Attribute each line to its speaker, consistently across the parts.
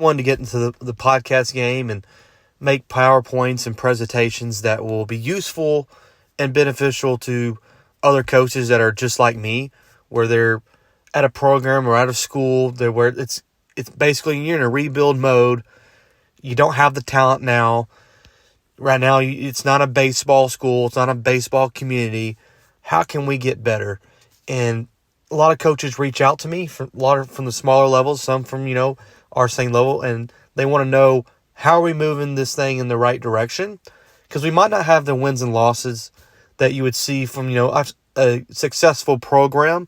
Speaker 1: wanted to get into the podcast game and make PowerPoints and presentations that will be useful and beneficial to other coaches that are just like me, where they're at a program or out of school, where it's basically you're in a rebuild mode. You don't have the talent now. Right now, it's not a baseball school. It's not a baseball community. How can we get better? And a lot of coaches reach out to me, from the smaller levels, some from, our same level, and they want to know, how are we moving this thing in the right direction? Because we might not have the wins and losses that you would see from, a successful program.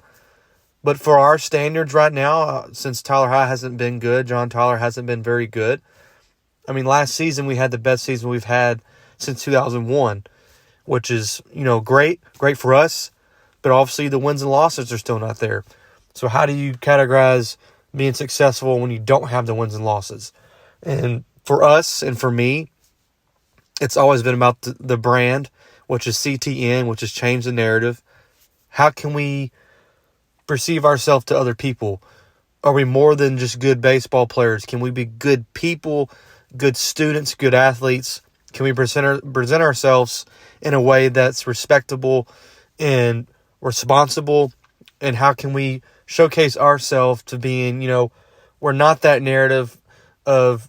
Speaker 1: But for our standards right now, since Tyler High hasn't been good, John Tyler hasn't been very good. I mean, last season we had the best season we've had since 2001, which is, great for us. But obviously the wins and losses are still not there. So how do you categorize being successful when you don't have the wins and losses? And for us and for me, it's always been about the brand, which is CTN, which has changed the narrative. How can we perceive ourselves to other people? Are we more than just good baseball players? Can we be good people, good students, good athletes? Can we present ourselves in a way that's respectable and responsible? And how can we showcase ourselves to being, we're not that narrative of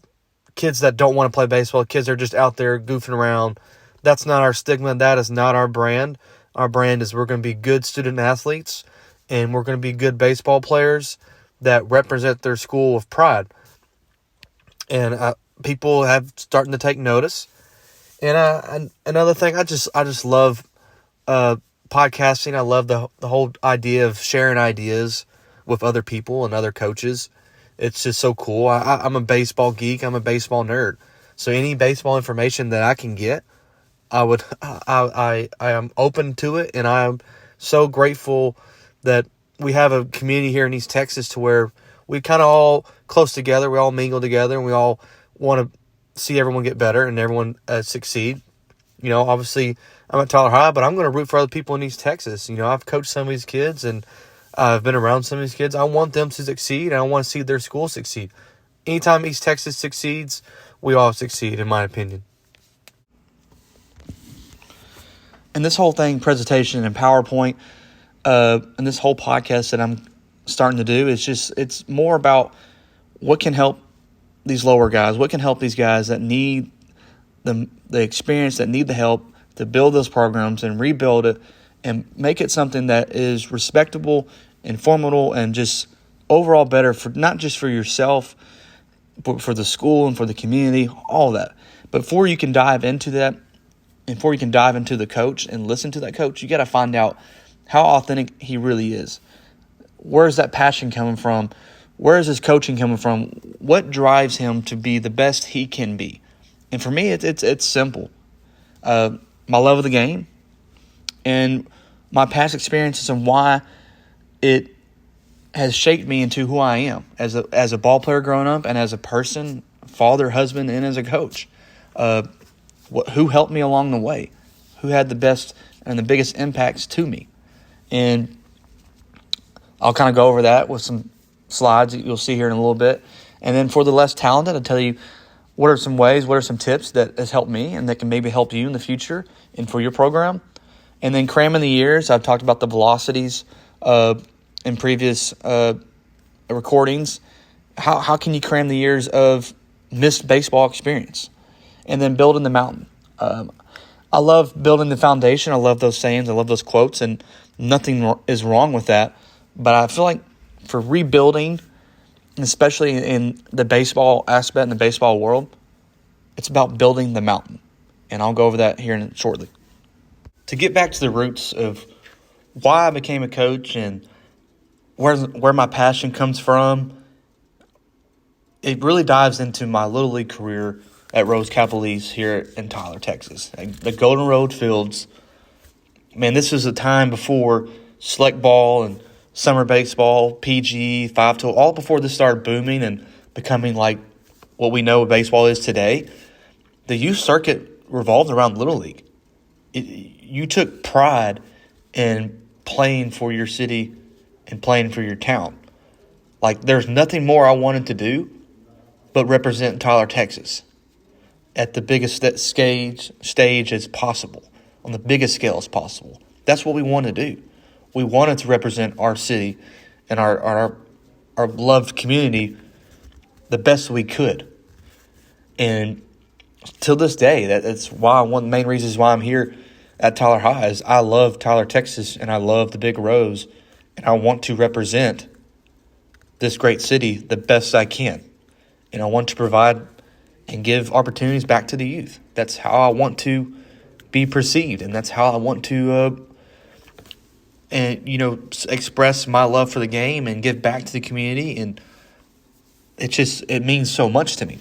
Speaker 1: kids that don't want to play baseball. Kids are just out there goofing around. That's not our stigma. That is not our brand. Our brand is we're going to be good student athletes, and we're going to be good baseball players that represent their school with pride. And people have starting to take notice. And another thing, I just love podcasting. I love the whole idea of sharing ideas with other people and other coaches. It's just so cool. I'm a baseball geek. I'm a baseball nerd. So any baseball information that I can get, I am open to it, and I am so grateful that we have a community here in East Texas to where we kind of all close together. We all mingle together, and we all want to see everyone get better and everyone succeed. Obviously, I'm at Tyler High, but I'm going to root for other people in East Texas. I've coached some of these kids, and I've been around some of these kids. I want them to succeed, and I want to see their school succeed. Anytime East Texas succeeds, we all succeed, in my opinion. And this whole thing, presentation and PowerPoint, and this whole podcast that I'm starting to do, it's more about what can help these lower guys, what can help these guys that need the experience, that need the help to build those programs and rebuild it and make it something that is respectable and formidable and just overall better, for not just for yourself, but for the school and for the community, all that. But before you can dive into that, and before you can dive into the coach and listen to that coach, you got to find out how authentic he really is. Where is that passion coming from? Where is his coaching coming from? What drives him to be the best he can be? And for me, it's simple. My love of the game and my past experiences and why it has shaped me into who I am as a ball player growing up, and as a person, father, husband, and as a coach. Who helped me along the way? Who had the best and the biggest impacts to me? And I'll kind of go over that with some slides that you'll see here in a little bit. And then for the less talented, I'll tell you what are some ways, what are some tips that has helped me and that can maybe help you in the future and for your program. And then cramming the years, I've talked about the velocities in previous recordings. How can you cram the years of missed baseball experience? And then building the mountain. I love building the foundation. I love those sayings. I love those quotes, and nothing is wrong with that. But I feel like for rebuilding, especially in the baseball aspect, in the baseball world, it's about building the mountain. And I'll go over that here shortly. To get back to the roots of why I became a coach and where my passion comes from, it really dives into my Little League career at Rose Capitalese here in Tyler, Texas. The Golden Road Fields. Man, this was a time before select ball and summer baseball, PG, 5-tool, all before this started booming and becoming like what we know baseball is today. The youth circuit revolved around Little League. You took pride in playing for your city and playing for your town. Like, there's nothing more I wanted to do but represent Tyler, Texas at the biggest stage as possible, on the biggest scale as possible. That's what we want to do. We wanted to represent our city and our beloved community the best we could. And till this day, that's why one of the main reasons why I'm here at Tyler High is I love Tyler, Texas, and I love the Big Rose, and I want to represent this great city the best I can. And I want to provide and give opportunities back to the youth. That's how I want to be perceived, and that's how I want to express my love for the game and give back to the community. And it means so much to me.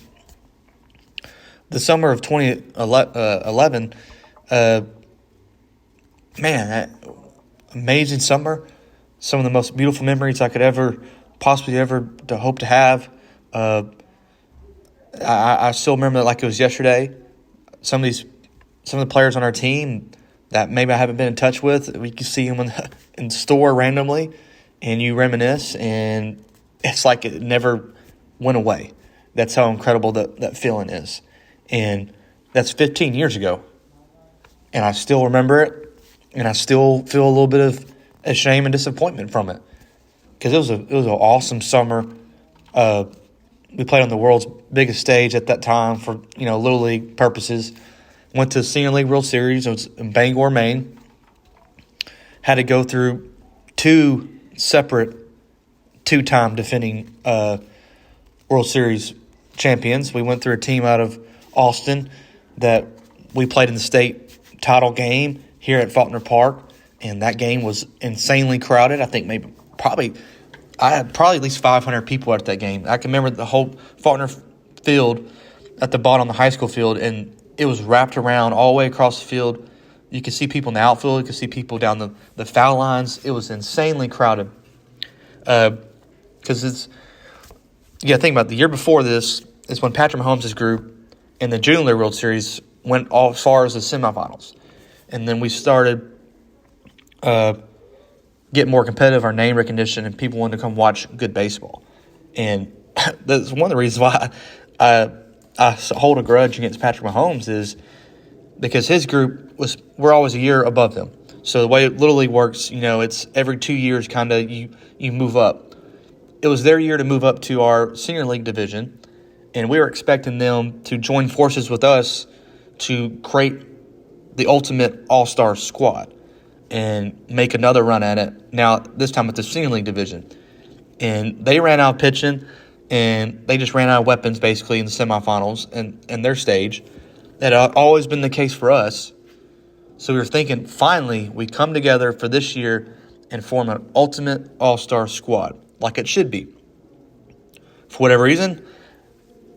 Speaker 1: The summer of 2011, amazing summer. Some of the most beautiful memories I could possibly ever hope to have. I still remember it like it was yesterday. Some of the players on our team that maybe I haven't been in touch with, we can see them in the store randomly, and you reminisce, and it's like it never went away. That's how incredible that feeling is. And that's 15 years ago. And I still remember it, and I still feel a little bit of shame and disappointment from it. Because it was an awesome summer. We played on the world's biggest stage at that time for, Little League purposes. Went to the Senior League World Series. It was in Bangor, Maine. Had to go through two separate two-time defending World Series champions. We went through a team out of Austin that we played in the state title game here at Faulkner Park, and that game was insanely crowded. I think I had probably at least 500 people at that game. I can remember the whole Faulkner field at the bottom of the high school field, and it was wrapped around all the way across the field. You could see people in the outfield. You could see people down the foul lines. It was insanely crowded. Because think about it. The year before this is when Patrick Mahomes' group in the Junior League World Series went as far as the semifinals. And then we started getting more competitive, our name recognition, and people wanted to come watch good baseball. And that's one of the reasons why I hold a grudge against Patrick Mahomes is because his group we're always a year above them. So the way Little League works, it's every 2 years kind of you move up. It was their year to move up to our Senior League division, and we were expecting them to join forces with us to create the ultimate all-star squad and make another run at it, now this time at the Senior League division. And they ran out pitching, and they just ran out of weapons basically in the semifinals and their stage. That had always been the case for us. So we were thinking, finally, we come together for this year and form an ultimate all-star squad, like it should be. For whatever reason,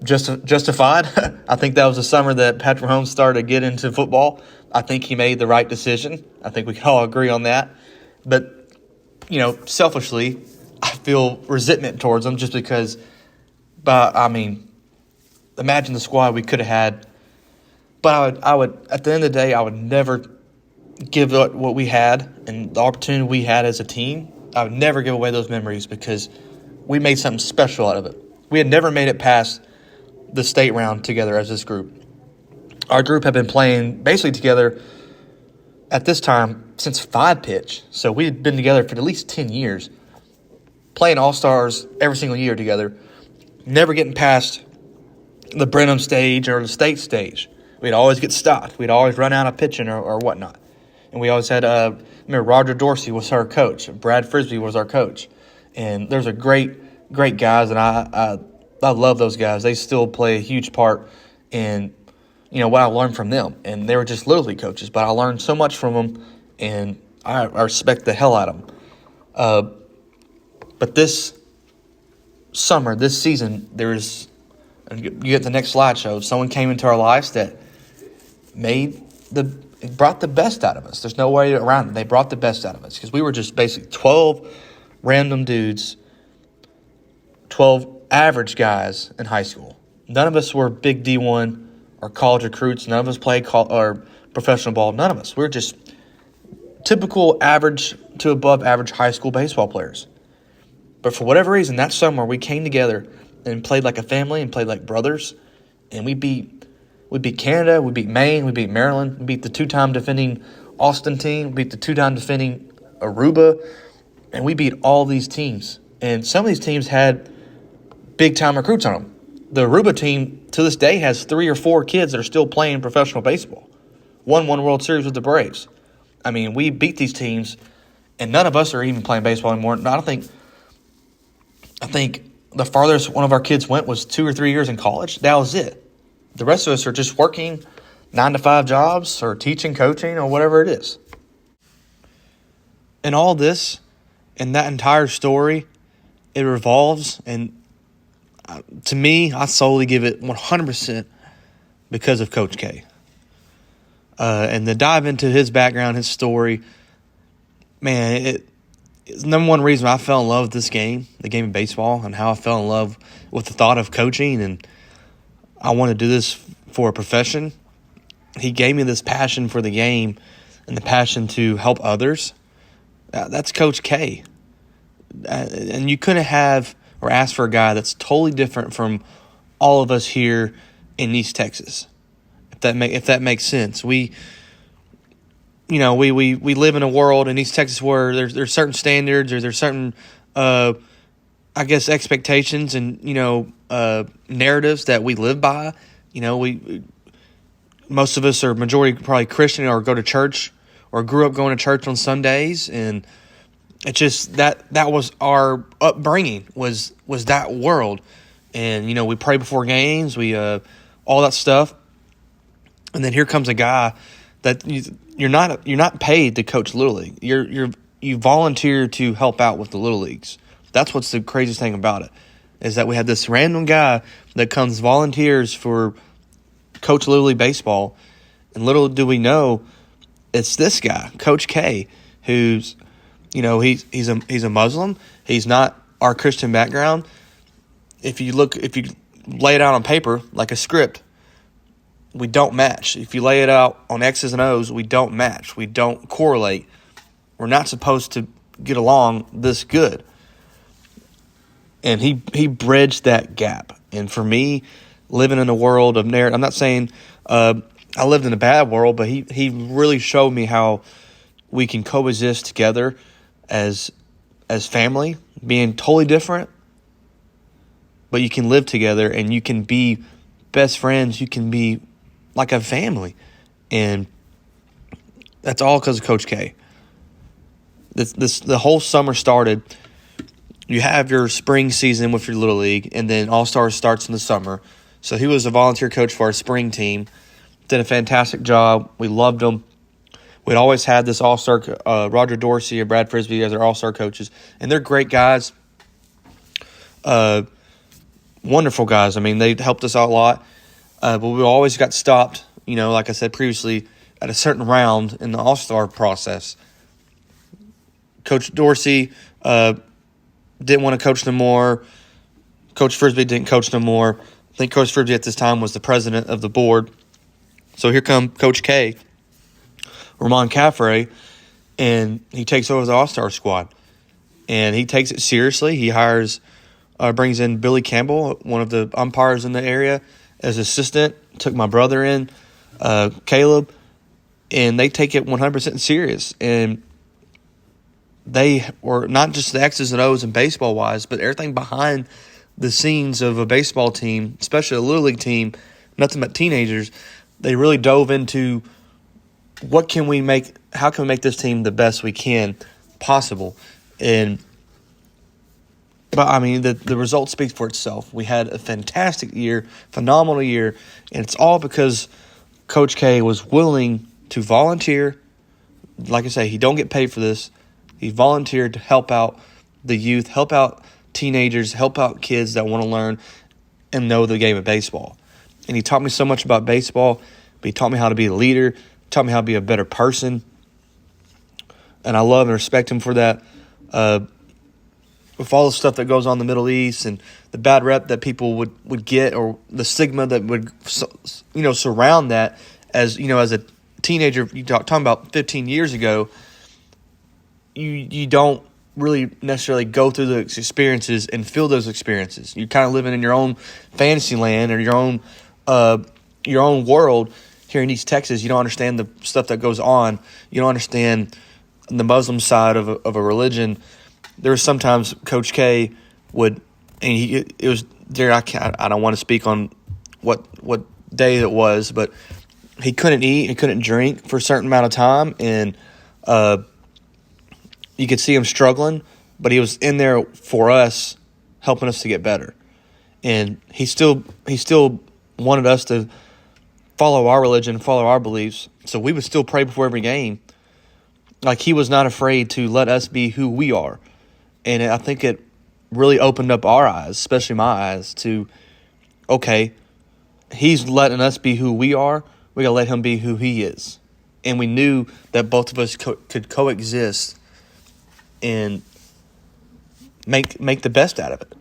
Speaker 1: justified. I think that was the summer that Patrick Mahomes started to get into football. I think he made the right decision. I think we can all agree on that. But, selfishly, I feel resentment towards him just because, imagine the squad we could have had. But I would, at the end of the day, I would never give up what we had and the opportunity we had as a team. I would never give away those memories because we made something special out of it. We had never made it past the state round together as this group. Our group had been playing basically together at this time since 5-pitch. So we had been together for at least 10 years, playing all-stars every single year together, never getting past the Brenham stage or the state stage. We'd always get stopped. We'd always run out of pitching or whatnot. And we always had, remember, Roger Dorsey was our coach. Brad Frisbee was our coach. And there's a great guys, and I love those guys. They still play a huge part in, what I learned from them. And they were just Little League coaches, but I learned so much from them, and I respect the hell out of them. But this summer, this season, you get the next slideshow, someone came into our lives that brought the best out of us. There's no way around it. They brought the best out of us because we were just basically 12 random dudes, 12 average guys in high school. None of us were big D1 or college recruits. None of us played or professional ball. None of us. We were just typical average to above average high school baseball players. But for whatever reason, that summer we came together and played like a family and played like brothers. And we beat Canada, we beat Maine, we beat Maryland, we beat the 2-time defending Austin team, we beat the 2-time defending Aruba, and we beat all these teams. And some of these teams had big-time recruits on them. The Aruba team, to this day, has 3 or 4 kids that are still playing professional baseball. Won World Series with the Braves. I mean, we beat these teams, and none of us are even playing baseball anymore. I think the farthest one of our kids went was 2 or 3 years in college. That was it. The rest of us are just working 9-to-5 jobs or teaching, coaching, or whatever it is. And all this, and that entire story, it revolves, and to me, I solely give it 100% because of Coach K. And to dive into his background, his story, man, it's the number one reason I fell in love with this game, the game of baseball, and how I fell in love with the thought of coaching, and I want to do this for a profession. He gave me this passion for the game and the passion to help others. That's Coach K. And you couldn't have or ask for a guy that's totally different from all of us here in East Texas. If that makes sense. We live in a world in East Texas where there's certain standards or there's certain expectations and narratives that we live by. Most of us are majority probably Christian or go to church or grew up going to church on Sundays, and it's just that was our upbringing was that world. And we pray before games, we all that stuff. And then here comes a guy that you're not paid to coach Little League. You volunteer to help out with the Little Leagues. That's what's the craziest thing about it, is that we have this random guy that comes volunteers for Coach Little League baseball, and little do we know, it's this guy, Coach K, who's he's a Muslim. He's not our Christian background. If you lay it out on paper like a script, we don't match. If you lay it out on X's and O's, we don't match. We don't correlate. We're not supposed to get along this good. And he bridged that gap. And for me, living in a world of narrative, I'm not saying I lived in a bad world, but he really showed me how we can coexist together as family, being totally different, but you can live together and you can be best friends. You can be like a family. And that's all because of Coach K. The whole summer started. You have your spring season with your Little League, and then All-Stars starts in the summer. So he was a volunteer coach for our spring team. Did a fantastic job. We loved him. We'd always had this All-Star, Roger Dorsey or Brad Frisbee as our All-Star coaches, and they're great guys. Wonderful guys. I mean, they helped us out a lot. But we always got stopped, like I said previously, at a certain round in the All-Star process. Coach Dorsey didn't want to coach no more. Coach Frisbee didn't coach no more. I think Coach Frisbee at this time was the president of the board. So here come Coach K, Ramon Caffrey, and he takes over the All-Star squad. And he takes it seriously. He brings in Billy Campbell, one of the umpires in the area, as assistant. Took my brother in, Caleb, and they take it 100% serious. And they were not just the X's and O's and baseball-wise, but everything behind the scenes of a baseball team, especially a Little League team, nothing but teenagers. They really dove into how can we make this team the best we can possible. But I mean, the result speaks for itself. We had a fantastic year, phenomenal year, and it's all because Coach K was willing to volunteer. Like I say, he don't get paid for this. He volunteered to help out the youth, help out teenagers, help out kids that want to learn and know the game of baseball. And he taught me so much about baseball, but he taught me how to be a leader, taught me how to be a better person. And I love and respect him for that. With all the stuff that goes on in the Middle East and the bad rep that people would get, or the stigma that would surround that, as a teenager, talking about 15 years ago, you don't really necessarily go through those experiences and feel those experiences. You're kind of living in your own fantasy land or your own world here in East Texas. You don't understand the stuff that goes on. You don't understand the Muslim side of a religion. There was sometimes Coach K would, and it was there. I don't want to speak on what day it was, but he couldn't eat, he couldn't drink for a certain amount of time, and you could see him struggling, but he was in there for us, helping us to get better. And he still wanted us to follow our religion, follow our beliefs. So we would still pray before every game. Like, he was not afraid to let us be who we are. And I think it really opened up our eyes, especially my eyes, to, okay, he's letting us be who we are. We got to let him be who he is. And we knew that both of us could coexist and make the best out of it.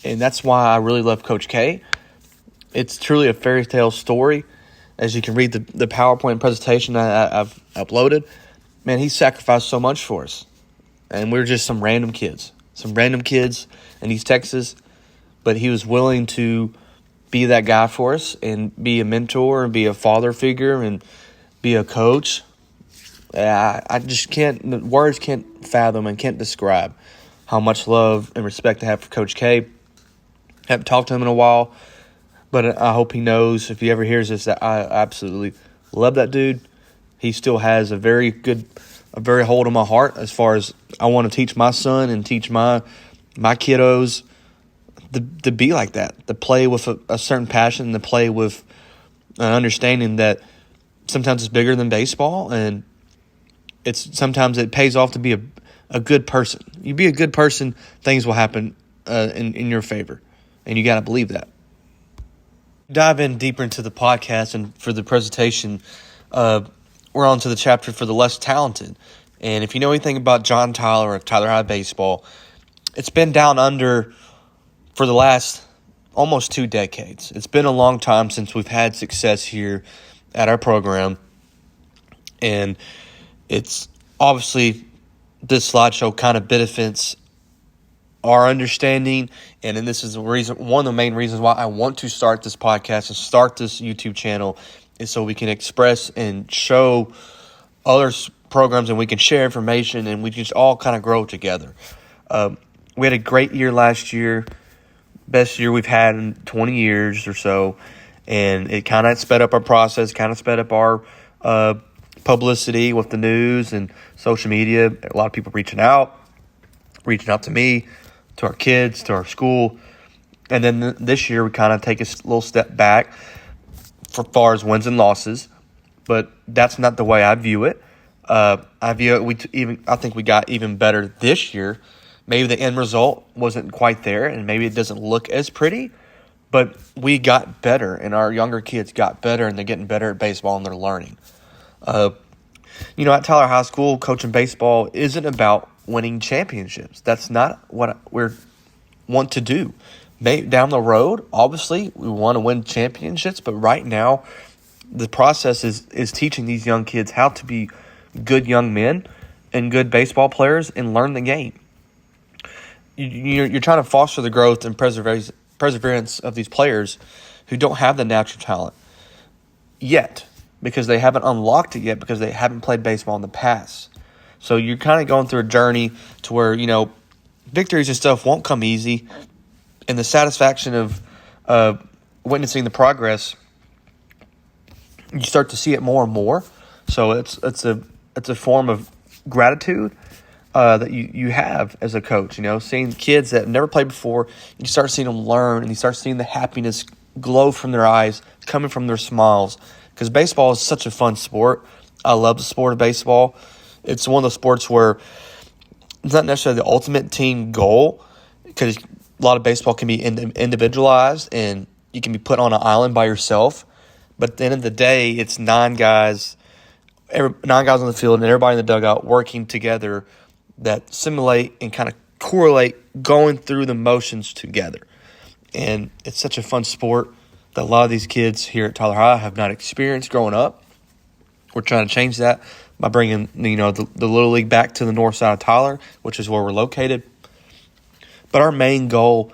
Speaker 1: And that's why I really love Coach K. It's truly a fairy tale story. As you can read the PowerPoint presentation I've uploaded, man, he sacrificed so much for us. And we're just some random kids in East Texas. But he was willing to be that guy for us and be a mentor and be a father figure and be a coach. I just can't, words can't fathom and can't describe how much love and respect I have for Coach K. Haven't talked to him in a while, but I hope he knows, if he ever hears this, that I absolutely love that dude. He still has a very hold on my heart as far as I want to teach my son and teach my kiddos to be like that, to play with a certain passion, to play with an understanding that sometimes it's bigger than baseball, and sometimes it pays off to be a good person. You be a good person, things will happen in your favor, and you got to believe that. Dive in deeper into the podcast, and for the presentation, we're on to the chapter for the less talented. And if you know anything about John Tyler of Tyler High Baseball, it's been down under for the last almost 2 decades. It's been a long time since we've had success here at our program, and it's obviously this slideshow kind of benefits our understanding, and then this is one of the main reasons why I want to start this podcast and start this YouTube channel, is so we can express and show other programs, and we can share information, and we just all kind of grow together. We had a great year last year, best year we've had in 20 years or so, and it kind of sped up our process, kind of sped up our publicity with the news and social media. A lot of people reaching out to me, to our kids, to our school. And then this year we kind of take a little step back for far as wins and losses, but that's not the way I view it. I view it, I think we got even better this year. Maybe the end result wasn't quite there, and maybe it doesn't look as pretty, but we got better, and our younger kids got better, and they're getting better at baseball, and they're learning. At Tyler High School, coaching baseball isn't about winning championships. That's not what we want to do. Down the road, obviously, we want to win championships, but right now, the process is teaching these young kids how to be good young men and good baseball players and learn the game. You're trying to foster the growth and perseverance of these players who don't have the natural talent yet, because they haven't unlocked it yet, because they haven't played baseball in the past. So you're kind of going through a journey to where, victories and stuff won't come easy, and the satisfaction of witnessing the progress, you start to see it more and more. So it's a form of gratitude that you have as a coach. Seeing kids that have never played before, you start seeing them learn, and you start seeing the happiness glow from their eyes, coming from their smiles. Because baseball is such a fun sport. I love the sport of baseball. It's one of those sports where it's not necessarily the ultimate team goal, because a lot of baseball can be individualized, and you can be put on an island by yourself. But at the end of the day, it's 9 guys on the field, and everybody in the dugout working together that simulate and kind of correlate going through the motions together. And it's such a fun sport that a lot of these kids here at Tyler High have not experienced growing up, We're trying to change that by bringing, the Little League back to the north side of Tyler, which is where we're located. But our main goal,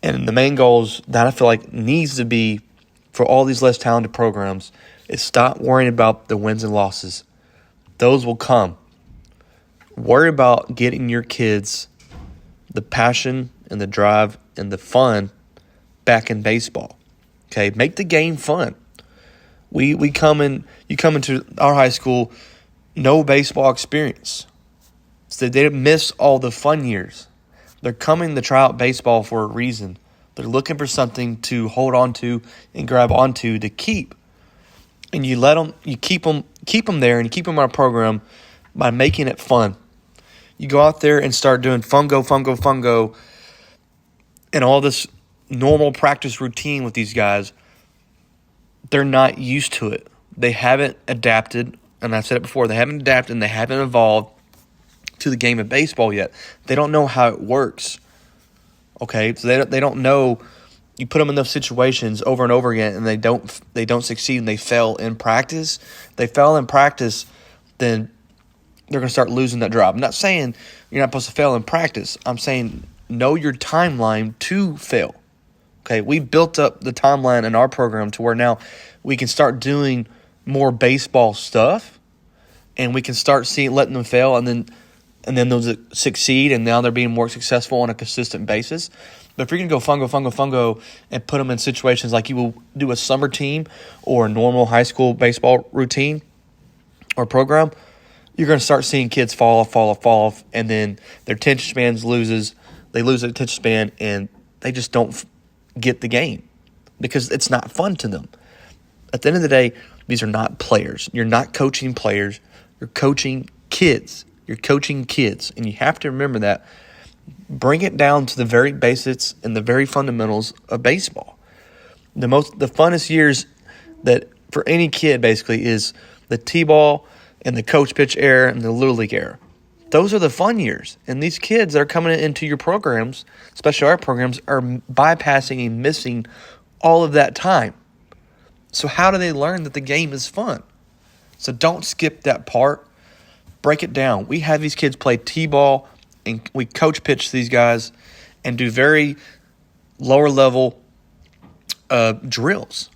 Speaker 1: and the main goals that I feel like needs to be for all these less talented programs, is stop worrying about the wins and losses. Those will come. Worry about getting your kids the passion and the drive and the fun back in baseball. Okay, make the game fun. You come into our high school, no baseball experience. So they miss all the fun years. They're coming to try out baseball for a reason. They're looking for something to hold on to and grab onto to keep. And you keep them there, and you keep them in our program by making it fun. You go out there and start doing fungo, and all this normal practice routine with these guys. They're not used to it. They haven't adapted, and I said it before, they haven't adapted and they haven't evolved to the game of baseball yet. They don't know how it works. Okay, so they don't know. You put them in those situations over and over again, and they don't succeed, and they fail in practice. They fail in practice, then they're going to start losing that drive. I'm not saying you're not supposed to fail in practice. I'm saying know your timeline to fail. Okay, we built up the timeline in our program to where now we can start doing more baseball stuff, and we can start letting them fail, and then those succeed, and now they're being more successful on a consistent basis. But if you're going to go fungo, and put them in situations like you will do a summer team or a normal high school baseball routine or program, you're going to start seeing kids fall off, and then their attention spans loses. They lose their attention span, and they just don't get the game because it's not fun to them. At the end of the day, these are not players. You're not coaching players. You're coaching kids. You're coaching kids, and you have to remember that. Bring it down to the very basics and the very fundamentals of baseball. The funnest years that for any kid basically is the T-ball and the coach pitch era and the Little League era. Those are the fun years. And these kids that are coming into your programs, especially our programs, are bypassing and missing all of that time. So how do they learn that the game is fun? So don't skip that part. Break it down. We have these kids play T-ball, and we coach pitch these guys and do very lower level drills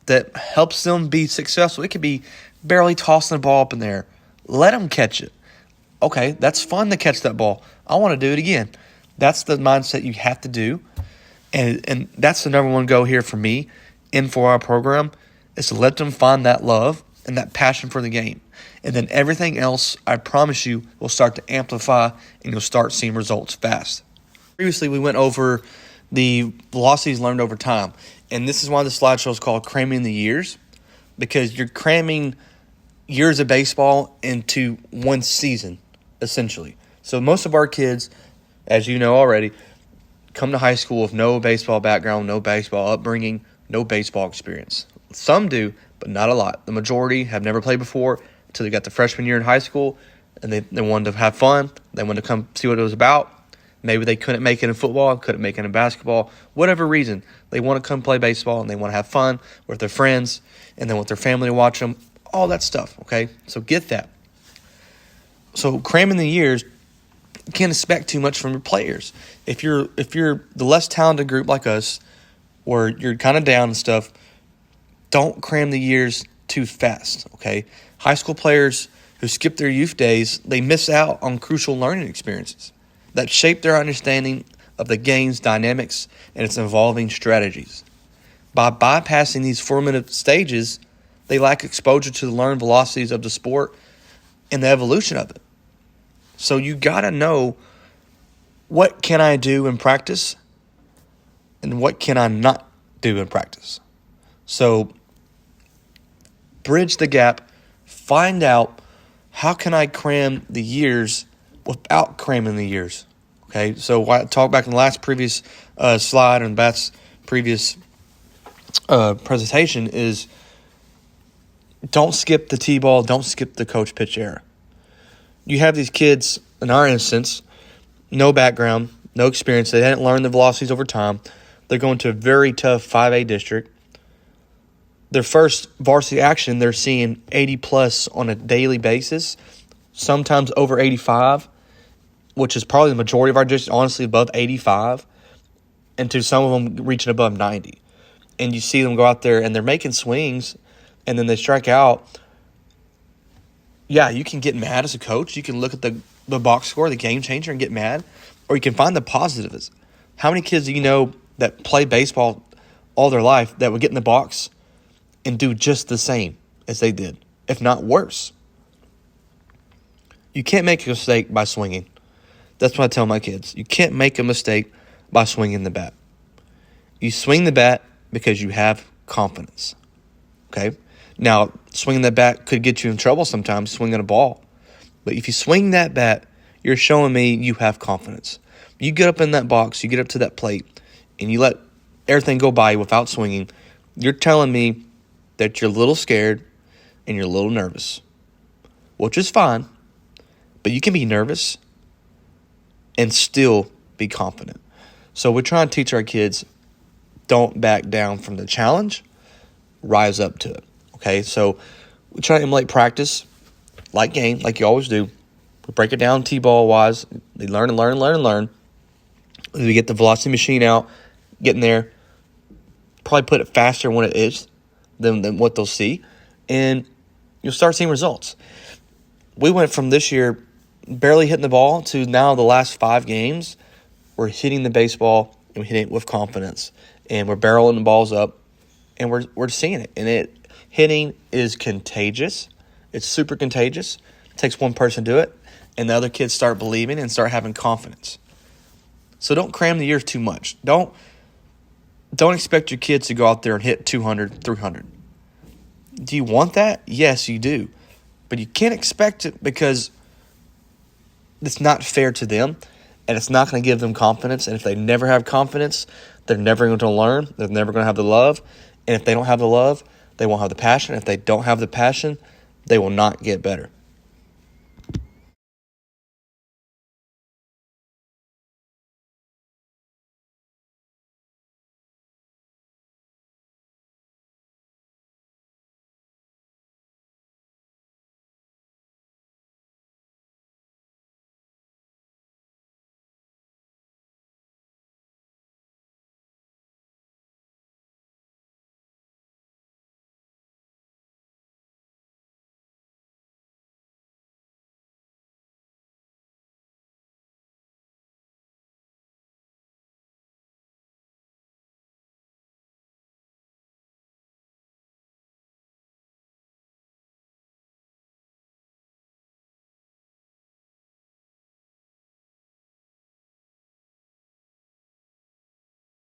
Speaker 1: that helps them be successful. It could be barely tossing the ball up in there. Let them catch it. Okay, that's fun to catch that ball. I want to do it again. That's the mindset you have to do. And that's the number one goal here for me and for our program is to let them find that love and that passion for the game. And then everything else, I promise you, will start to amplify and you'll start seeing results fast. Previously, we went over the velocities learned over time. And this is why the slideshow is called Cramming the Years, because you're cramming years of baseball into one season, essentially. So most of our kids, as you know already, come to high school with no baseball background, no baseball upbringing, no baseball experience. Some do, but not a lot. The majority have never played before until they got the freshman year in high school, and they wanted to have fun. They wanted to come see what it was about. Maybe they couldn't make it in football, couldn't make it in basketball, whatever reason. They want to come play baseball, and they want to have fun with their friends, and they want their family to watch them, all that stuff, okay? So get that. So cramming the years, you can't expect too much from your players. If you're the less talented group like us, or you're kind of down and stuff, don't cram the years too fast, okay? High school players who skip their youth days, they miss out on crucial learning experiences that shape their understanding of the game's dynamics and its evolving strategies. By bypassing these formative stages, they lack exposure to the learned velocities of the sport and the evolution of it. So you got to know, what can I do in practice and what can I not do in practice? So bridge the gap, find out how can I cram the years without cramming the years. Okay, so I talked back in the last previous slide and Bat's previous presentation is don't skip the T-ball, don't skip the coach pitch era. You have these kids, in our instance, no background, no experience. They hadn't learned the velocities over time. They're going to a very tough 5A district. their first varsity action, they're seeing 80 plus on a daily basis, sometimes over 85, which is probably the majority of our districts, honestly, above 85, and to some of them reaching above 90. And you see them go out there and they're making swings, and then they strike out. Yeah, you can get mad as a coach. You can look at the box score, the game changer, and get mad. Or you can find the positives. How many kids do you know that play baseball all their life that would get in the box and do just the same as they did, if not worse? You can't make a mistake by swinging. That's what I tell my kids. You can't make a mistake by swinging the bat. You swing the bat because you have confidence. Okay? Now, swinging that bat could get you in trouble sometimes, swinging a ball. But if you swing that bat, you're showing me you have confidence. You get up in that box, you get up to that plate, and you let everything go by you without swinging, you're telling me that you're a little scared and you're a little nervous, which is fine. But you can be nervous and still be confident. So we're trying to teach our kids, don't back down from the challenge, rise up to it. Okay, so we try to emulate practice like game, like you always do. We break it down T-ball wise. They learn and learn and learn and learn. We get the velocity machine out, get in there, probably put it faster when it is than what they'll see, and you'll start seeing results. We went from this year barely hitting the ball to now the last 5 games, we're hitting the baseball and we're hitting it with confidence, and we're barreling the balls up, and we're seeing it. And hitting is contagious. It's super contagious. It takes one person to do it, and the other kids start believing and start having confidence. So don't cram the years too much. Don't expect your kids to go out there and hit 200, 300. Do you want that? Yes, you do. But you can't expect it because it's not fair to them, and it's not going to give them confidence. And if they never have confidence, they're never going to learn. They're never going to have the love. And if they don't have the love, they won't have the passion. If they don't have the passion, they will not get better.